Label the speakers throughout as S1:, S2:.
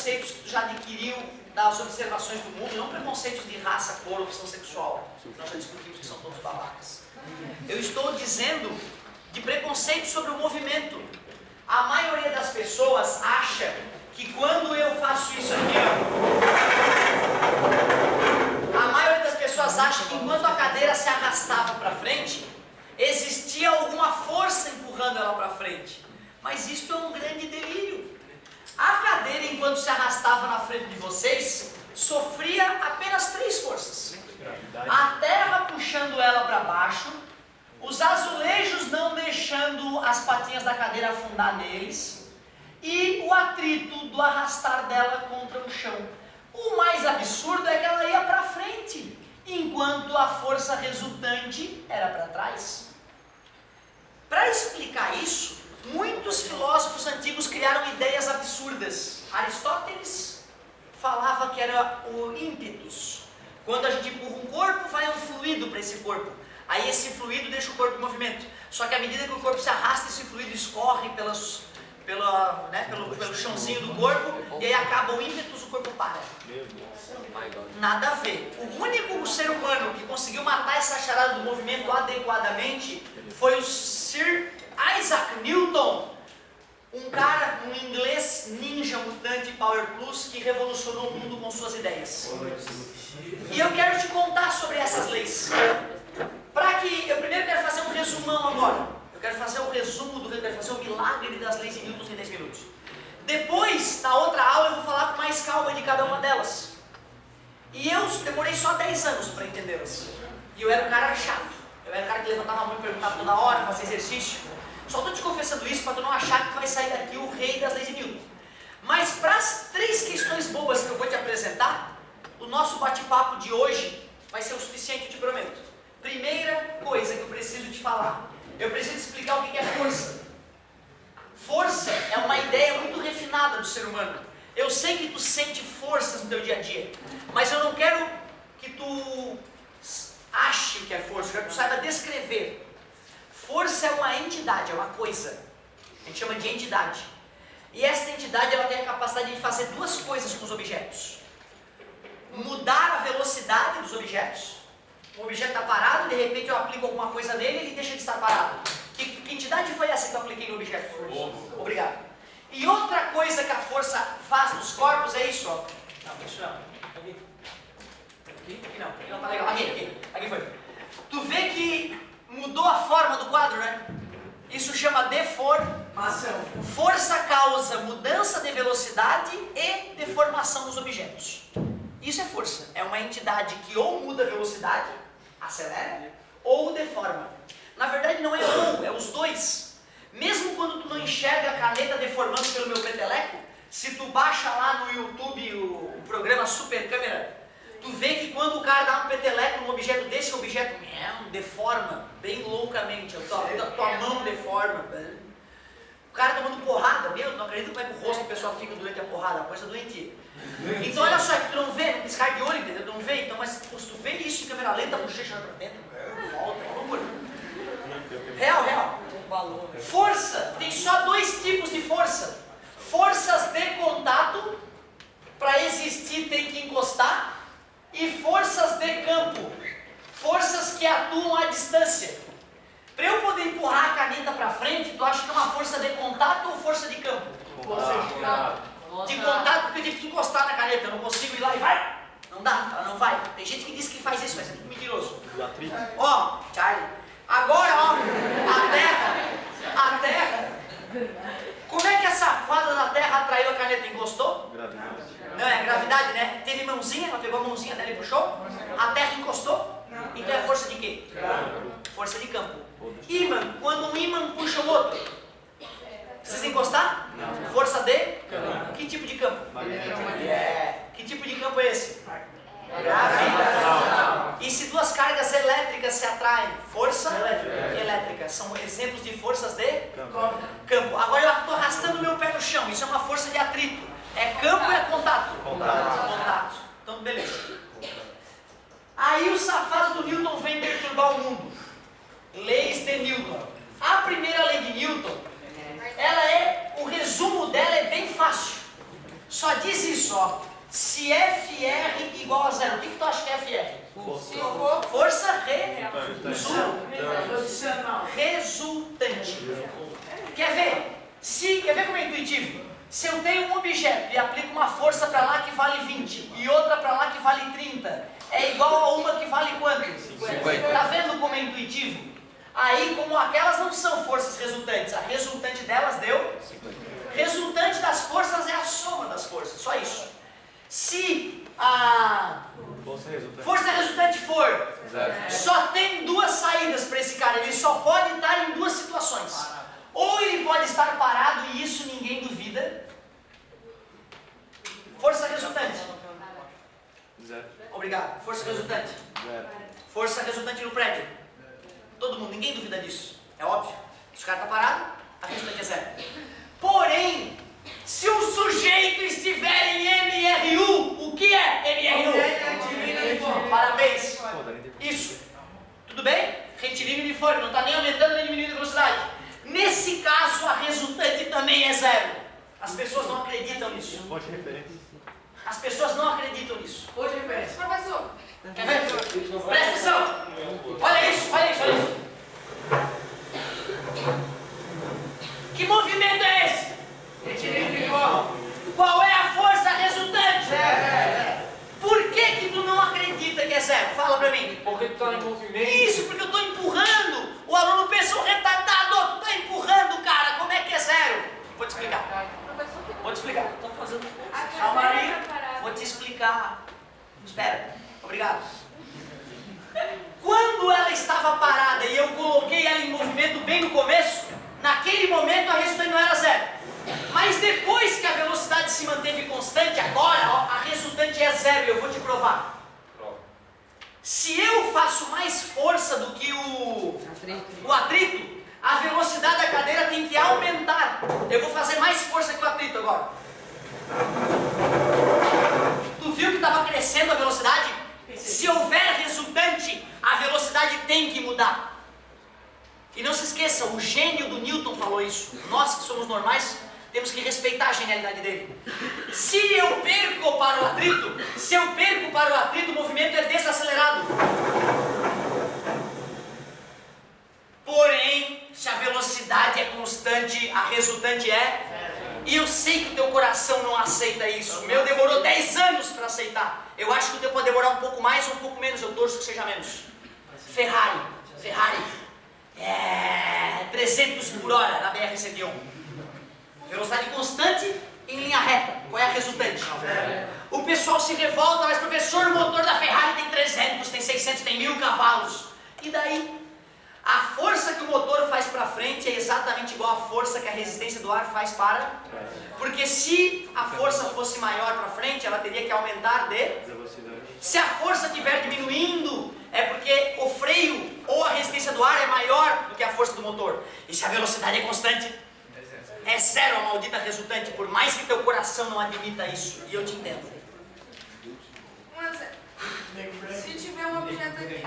S1: preconceitos que tu já adquiriu das observações do mundo, não preconceitos de raça, cor, opção sexual. Nós já discutimos que são todos babacas. Eu estou dizendo de preconceito sobre o movimento. A maioria das pessoas acha que quando eu faço isso aqui, ó, a maioria das pessoas acha que enquanto a cadeira se arrastava para frente, existia alguma força empurrando ela para frente. Mas isto é um grande delírio. A cadeira, enquanto se arrastava na frente de vocês, sofria apenas 3 forças. A terra puxando ela para baixo, os azulejos não deixando as patinhas da cadeira afundar neles, e o atrito do arrastar dela contra o chão. O mais absurdo é que ela ia para frente, enquanto a força resultante era para trás. Para explicar isso, muitos filósofos antigos criaram ideias absurdas. Aristóteles falava que era o ímpetus. Quando a gente empurra um corpo, vai um fluido para esse corpo. Aí esse fluido deixa o corpo em movimento. Só que à medida que o corpo se arrasta, esse fluido escorre pelo chãozinho do corpo, e aí acaba o ímpetus, o corpo para. Nada a ver. O único ser humano que conseguiu matar essa charada do movimento adequadamente foi o Sir Isaac Newton, um cara, um inglês ninja mutante Power Plus que revolucionou o mundo com suas ideias. E eu quero te contar sobre essas leis. Eu primeiro quero fazer um resumão agora. Eu quero fazer o resumo quero fazer o milagre das leis de Newton em 10 minutos. Depois, na outra aula, eu vou falar com mais calma de cada uma delas. E eu demorei só 10 anos para entendê-las. E eu era um cara chato. Eu era um cara que levantava a mão e perguntava toda hora, fazia exercício. Só estou te confessando isso para tu não achar que vai sair daqui o rei das leis de Newton. Mas para as 3 questões bobas que eu vou te apresentar, o nosso bate-papo de hoje vai ser o suficiente, eu te prometo. Primeira coisa que eu preciso te falar. Eu preciso explicar o que é força. Força é uma ideia muito refinada do ser humano. Eu sei que tu sente forças no teu dia a dia, mas eu não quero que tu ache que é força, eu quero que tu saiba descrever. Força é uma entidade, é uma coisa. A gente chama de entidade. E essa entidade ela tem a capacidade de fazer 2 coisas com os objetos. Mudar a velocidade dos objetos. O objeto está parado, de repente eu aplico alguma coisa nele e ele deixa de estar parado. Que entidade foi essa que eu apliquei no objeto? Obrigado. E outra coisa que a força faz nos corpos é isso, ó. Não, isso não. Aqui. Aqui não. Aqui não tá legal. Aqui foi. Tu vê que mudou a forma do quadro, né? Isso chama deformação. Força causa mudança de velocidade e deformação dos objetos. Isso é força. É uma entidade que ou muda a velocidade, acelera, ou deforma. Na verdade não é um, é os dois. Mesmo quando tu não enxerga a caneta deformando pelo meu peteleco, se tu baixa lá no YouTube o programa Super Câmera, tu vê que quando o cara dá um peteleco num objeto desse, o objeto deforma bem loucamente. Tua mão deforma. O cara tomando porrada, não acredito como é que o rosto do pessoal fica durante a porrada, uma coisa doentia. Então olha só, que tu não vê, piscar de olho, entendeu? Tu não vê, então, mas se tu vê isso em câmera lenta, a bochecha pra dentro, volta, é uma loucura. Real. Força, tem só 2 tipos de força. Forças de contato, para existir tem que encostar, e forças de campo, forças que atuam à distância. Para eu poder empurrar a caneta para frente, tu acha que é uma força de contato ou força de campo? De contato, porque eu tive que encostar na caneta, eu não consigo ir lá e vai. Não dá, ela não vai. Tem gente que diz que faz isso, mas é tudo mentiroso. Ó, Charlie, agora ó, a terra, como é que a safada da terra atraiu a caneta e encostou?
S2: Gravidade.
S1: Não, é gravidade, né? Teve mãozinha, ela pegou a mãozinha dela e puxou, a terra encostou, então é força de quê? Força de campo. Ímã, quando um ímã puxa o outro, precisa encostar?
S2: Não.
S1: Força de?
S2: Campo.
S1: Que tipo de campo?
S2: Magnético.
S1: Que tipo de campo é esse? Gravitacional. E se 2 cargas elétricas se atraem? Força elétrica. São exemplos de forças de campo. Agora eu estou arrastando meu pé no chão, isso é uma força de atrito. É campo ou é contato? Contato. Então beleza. Aí o safado do Newton vem perturbar o mundo. Leis de Newton. A primeira lei de Newton, o resumo dela é bem fácil. Só diz isso, ó. Se FR igual a zero, o que tu acha que é FR? Força resultante. Quer ver como é intuitivo? Se eu tenho um objeto e aplico uma força para lá que vale 20 e outra para lá que vale 30, é igual a uma que vale quanto? 50. Tá vendo como é intuitivo? Aí, como aquelas não são forças resultantes, a resultante delas deu 50. Resultante das forças é a soma das forças, só isso. Se a força resultante for, só tem duas saídas para esse cara, ele só pode estar em duas situações. Ou ele pode estar parado e isso ninguém duvida. Força resultante. Obrigado. Força resultante. Força resultante no prédio. Todo mundo, ninguém duvida disso. É óbvio. Se o cara está parado, a resultante é zero. Porém, se o sujeito estiver em MRU, o que é MRU? Parabéns. Isso. Tudo bem? Retilíneo uniforme, não está nem aumentando nem diminuindo a velocidade. Nesse caso, a resultante também é zero. As pessoas não acreditam nisso.
S2: Ponte de referência.
S1: As pessoas não acreditam nisso.
S3: Ponte de referência. Professor.
S1: Quer ver? Presta atenção. Olha isso, olha isso, olha isso. Que movimento é esse? Qual é a força resultante? Por que tu não acredita que é zero? Fala pra mim.
S2: Porque tu tá em movimento.
S1: Isso, porque eu tô empurrando. O aluno pensa, um retardado, tu tá empurrando, cara. Como é que é zero? Vou te explicar. Vou te explicar. Tô fazendo força. Calma aí. Vou te explicar. Espera. Obrigado. Quando ela estava parada e eu coloquei ela em movimento bem no começo, naquele momento a resultante não era zero. Mas depois que a velocidade se manteve constante, agora ó, a resultante é zero e eu vou te provar. Se eu faço mais força do que o atrito, a velocidade da cadeira tem que aumentar. Eu vou fazer mais força que o atrito agora. Tu viu que estava crescendo a velocidade? Se houver resultante, a velocidade tem que mudar. E não se esqueça, o gênio do Newton falou isso. Nós que somos normais, temos que respeitar a genialidade dele. Se eu perco para o atrito, o movimento é desacelerado. Porém, se a velocidade é constante, a resultante é... E eu sei que o teu coração não aceita isso. O meu demorou 10 anos para aceitar. Eu acho que o teu pode demorar um pouco mais ou um pouco menos. Eu torço que seja menos. Ferrari. 300 por hora na BR-101. Velocidade constante em linha reta. Qual é a resultante? O pessoal se revolta, mas professor, o motor da Ferrari tem 300, tem 600, tem 1000 cavalos. E daí? A força que o motor faz para frente é exatamente igual à força que a resistência do ar faz para... Porque se a força fosse maior para frente, ela teria que aumentar de... Se a força estiver diminuindo, é porque o freio ou a resistência do ar é maior do que a força do motor. E se a velocidade é constante, é zero a maldita resultante, por mais que teu coração não admita isso. E eu te entendo.
S3: Um exemplo. Se tiver um objeto aqui,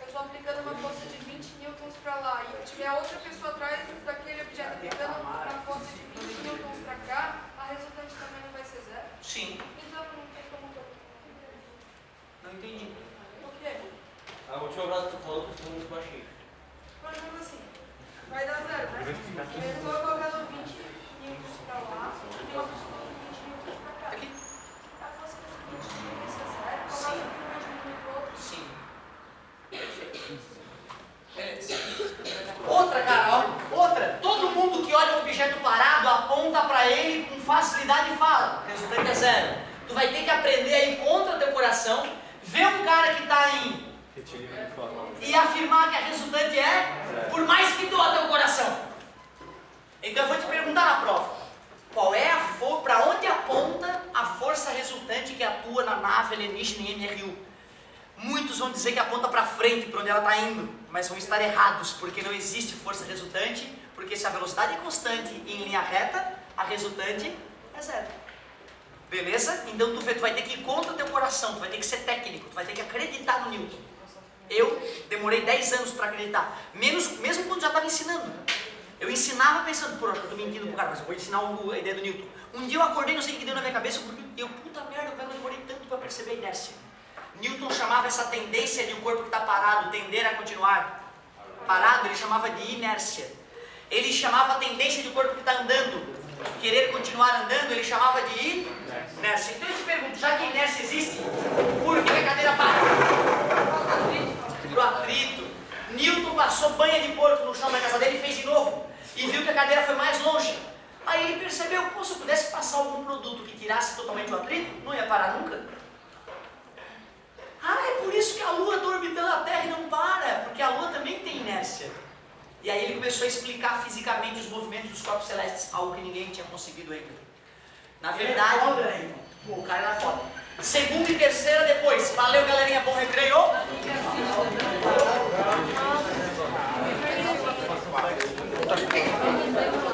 S3: eu estou aplicando uma força de 20 newtons para lá, e eu tiver outra pessoa atrás daquele objeto aplicando uma força de 20 newtons para cá, a resultante também não vai ser zero?
S1: Sim.
S3: Então não tem como eu...
S1: Não entendi.
S3: Por quê?
S2: A última frase que tu falou que eu muito baixinho.
S3: Por exemplo assim, vai dar zero, né? Eu estou colocando 20 newtons para lá, e uma pessoa colocando 20 newtons para cá.
S1: Aqui?
S3: A força de 20 vai ser zero, por causa que um vai diminuir o outro.
S1: Sim. Beleza. Outra, cara, ó. Outra. Todo mundo que olha um objeto parado aponta para ele com facilidade e fala: o resultante é zero. Tu vai ter que aprender a ir contra teu coração, ver um cara que está em... e afirmar que a resultante é, por mais que doa teu coração. Então eu vou te perguntar na prova: qual é a para onde aponta a força resultante que atua na nave alienígena em MRU? Muitos vão dizer que aponta para frente, para onde ela está indo, mas vão estar errados, porque não existe força resultante, porque se a velocidade é constante em linha reta, a resultante é zero. Beleza? Então tu vai ter que ir contra teu coração, tu vai ter que ser técnico, tu vai ter que acreditar no Newton. Eu demorei 10 anos para acreditar, mesmo quando já estava ensinando. Eu ensinava pensando, pô, acho que eu estou mentindo pro cara, mas eu vou ensinar a ideia do Newton. Um dia eu acordei, não sei o que deu na minha cabeça, porque eu, puta merda, eu demorei tanto para perceber a inércia. Newton chamava essa tendência de um corpo que está parado, tender a continuar parado, ele chamava de inércia. Ele chamava a tendência de um corpo que está andando, querer continuar andando, ele chamava de inércia. Então eu te pergunto, já que a inércia existe, por que a cadeira para? Pro atrito. Newton passou banha de porco no chão da casa dele e fez de novo. E viu que a cadeira foi mais longe. Aí ele percebeu, pô, se eu pudesse passar algum produto que tirasse totalmente o atrito, não ia parar nunca. Ah, é por isso que a Lua está orbitando a Terra e não para, porque a Lua também tem inércia. E aí ele começou a explicar fisicamente os movimentos dos corpos celestes, algo que ninguém tinha conseguido ainda. Na verdade, o cara era foda. Segunda e terceira depois. Valeu, galerinha, bom recreio.